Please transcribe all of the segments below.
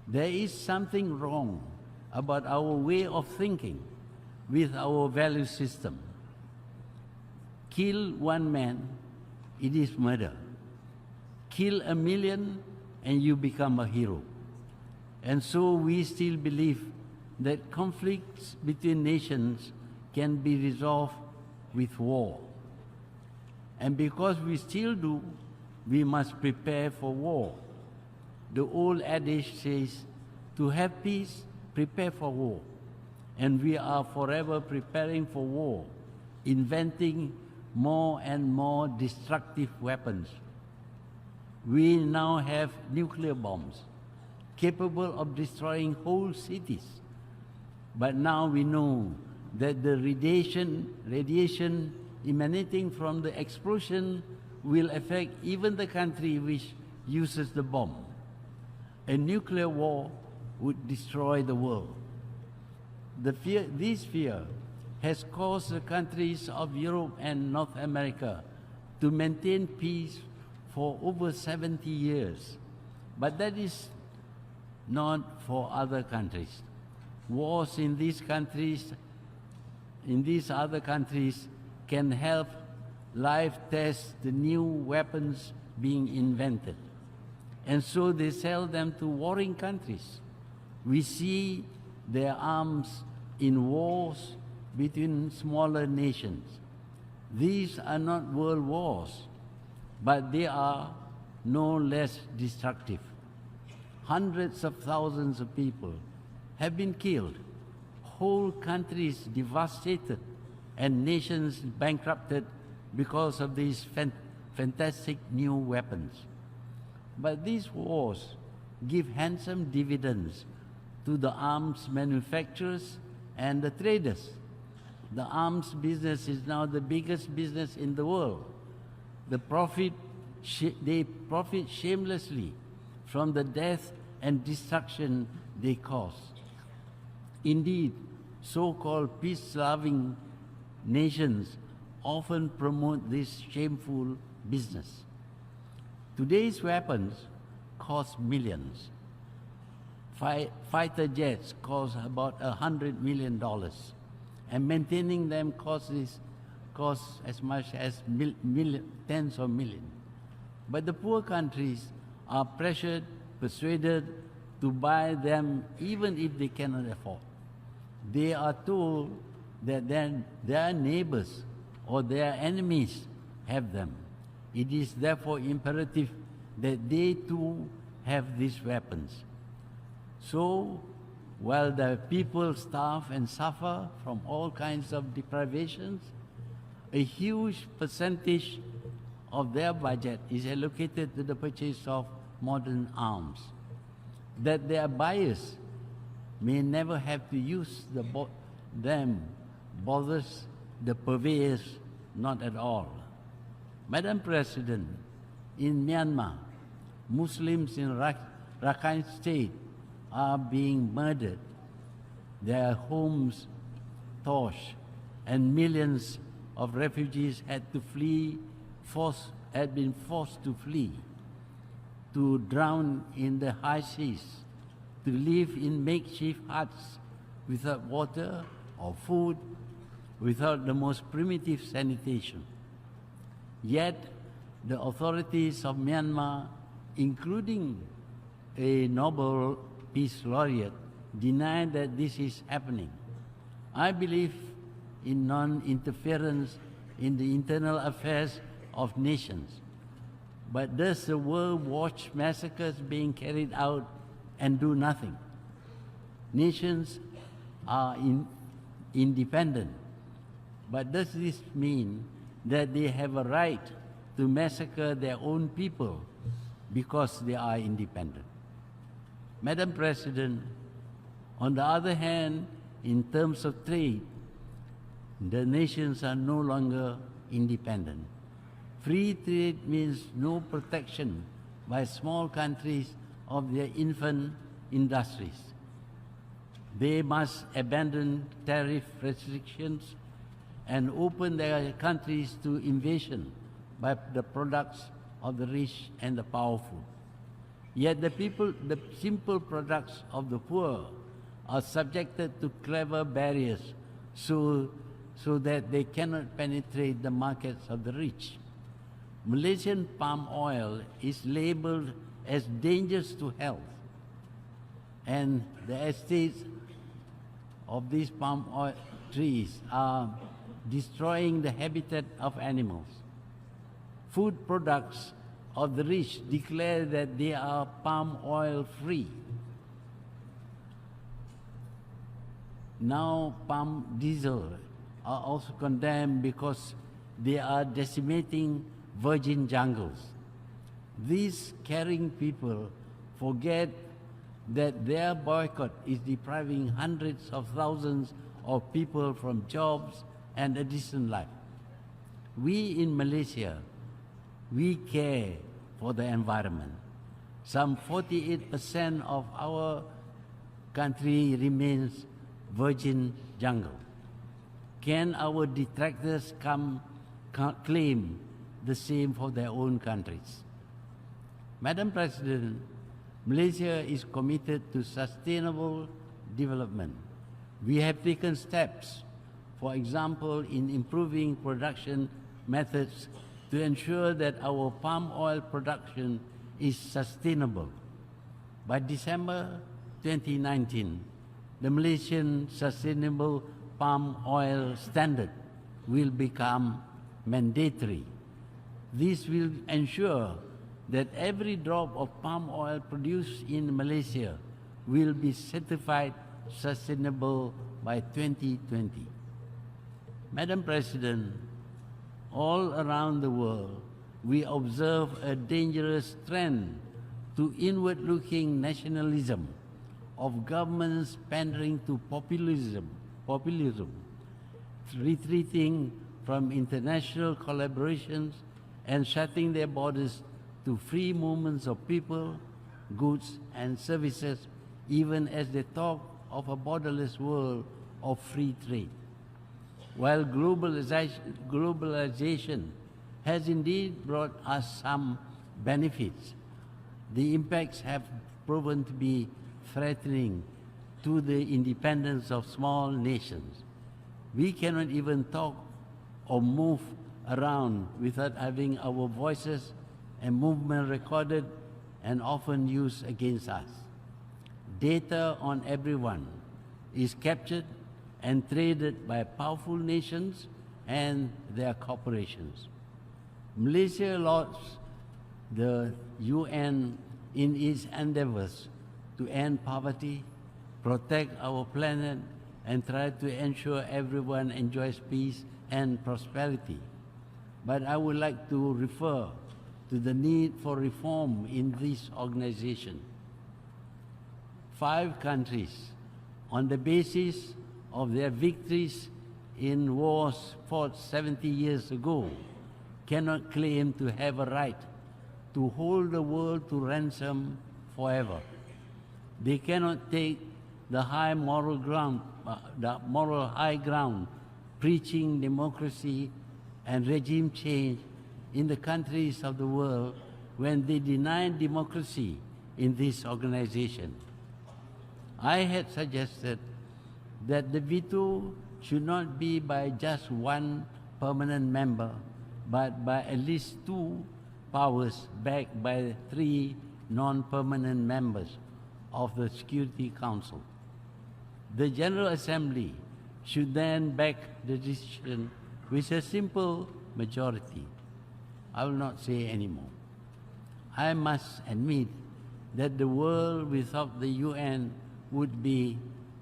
There is something wrong about our way of thinking with our value system. Kill one man, it is murder. Kill a million, and you become a hero. And so we still believe that conflicts between nations can be resolved with war. And because we still do, we must prepare for war. The old adage says, to have peace, prepare for war. And we are forever preparing for war, inventing more and more destructive weapons. We now have nuclear bombs capable of destroying whole cities. But now we know that the radiation emanating from the explosion will affect even the country which uses the bomb. A nuclear war would destroy the world. This fear has caused the countries of Europe and North America to maintain peace for over 70 years. But that is not for other countries. Wars in these other countries can help live test the new weapons being invented. And so they sell them to warring countries. We see their arms in wars between smaller nations. These are not world wars, but they are no less destructive. Hundreds of thousands of people have been killed, whole countries devastated, and nations bankrupted because of these fantastic new weapons. But these wars give handsome dividends to the arms manufacturers and the traders. The arms business is now the biggest business in the world. They profit shamelessly from the death and destruction they cause. Indeed, so-called peace-loving nations often promote this shameful business. Today's weapons cost millions. Fighter jets cost about $100 million, and maintaining them costs as much as tens of millions. But the poor countries are pressured, persuaded to buy them even if they cannot afford. They are told that their neighbors or their enemies have them. It is therefore imperative that they too have these weapons. So, while the people starve and suffer from all kinds of deprivations, a huge percentage of their budget is allocated to the purchase of modern arms. That their buyers may never have to use them bothers the purveyors not at all. Madam President, in Myanmar, Muslims in Rakhine State are being murdered, their homes torched, and millions of refugees had been forced to flee, to drown in the high seas, to live in makeshift huts without water or food, without the most primitive sanitation. Yet, the authorities of Myanmar, including a Nobel Peace Laureate, deny that this is happening. I believe in non-interference in the internal affairs of nations. But does the world watch massacres being carried out and do nothing? Nations are independent. But does this mean that they have a right to massacre their own people because they are independent? Madam President, on the other hand, in terms of trade, the nations are no longer independent. Free trade means no protection by small countries of their infant industries. They must abandon tariff restrictions and open their countries to invasion by the products of the rich and the powerful. Yet the simple products of the poor are subjected to clever barriers so that they cannot penetrate the markets of the rich. Malaysian palm oil is labeled as dangerous to health, and the estates of these palm oil trees are destroying the habitat of animals. Food products of the rich declare that they are palm oil free. Now palm diesel are also condemned because they are decimating virgin jungles. These caring people forget that their boycott is depriving hundreds of thousands of people from jobs and a decent life. We in Malaysia, we care for the environment. Some 48% of our country remains virgin jungle. Can our detractors claim the same for their own countries? Madam President, Malaysia is committed to sustainable development. We have taken steps, for example, in improving production methods to ensure that our palm oil production is sustainable. By December 2019, the Malaysian Sustainable Palm Oil Standard will become mandatory. This will ensure that every drop of palm oil produced in Malaysia will be certified sustainable by 2020. Madam President, all around the world, we observe a dangerous trend to inward-looking nationalism of governments pandering to populism, retreating from international collaborations and shutting their borders to free movements of people, goods and services, even as they talk of a borderless world of free trade. While globalization has indeed brought us some benefits, the impacts have proven to be threatening to the independence of small nations. We cannot even talk or move around without having our voices and movement recorded and often used against us. Data on everyone is captured and traded by powerful nations and their corporations. Malaysia lauds the UN in its endeavors to end poverty, protect our planet, and try to ensure everyone enjoys peace and prosperity. But I would like to refer to the need for reform in this organization. 5 countries, on the basis of their victories in wars fought 70 years ago, cannot claim to have a right to hold the world to ransom forever. They cannot take the moral high ground, preaching democracy and regime change in the countries of the world when they deny democracy in this organization. I had suggested that the veto should not be by just one permanent member, but by at least 2 powers backed by 3 non-permanent members of the Security Council. The General Assembly should then back the decision with a simple majority. I will not say anymore. I must admit that the world without the UN would be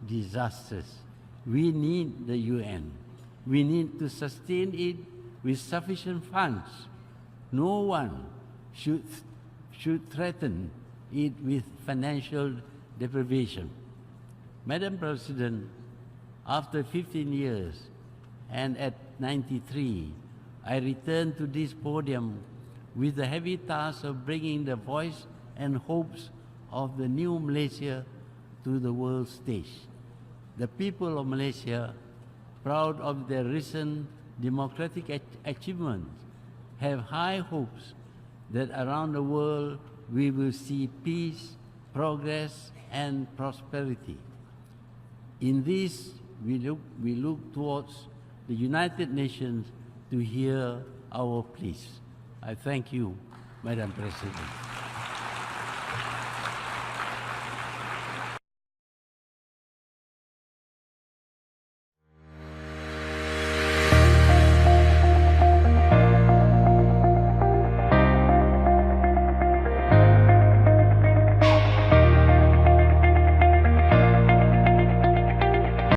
disastrous. We need the UN. We need to sustain it with sufficient funds. No one should threaten it with financial deprivation. Madam President, after 15 years and at 93, I returned to this podium with the heavy task of bringing the voice and hopes of the new Malaysia to the world stage. The people of Malaysia, proud of their recent democratic achievements, have high hopes that around the world we will see peace, progress, and prosperity. In this, we look towards the United Nations to hear our pleas. I thank you, Madam President.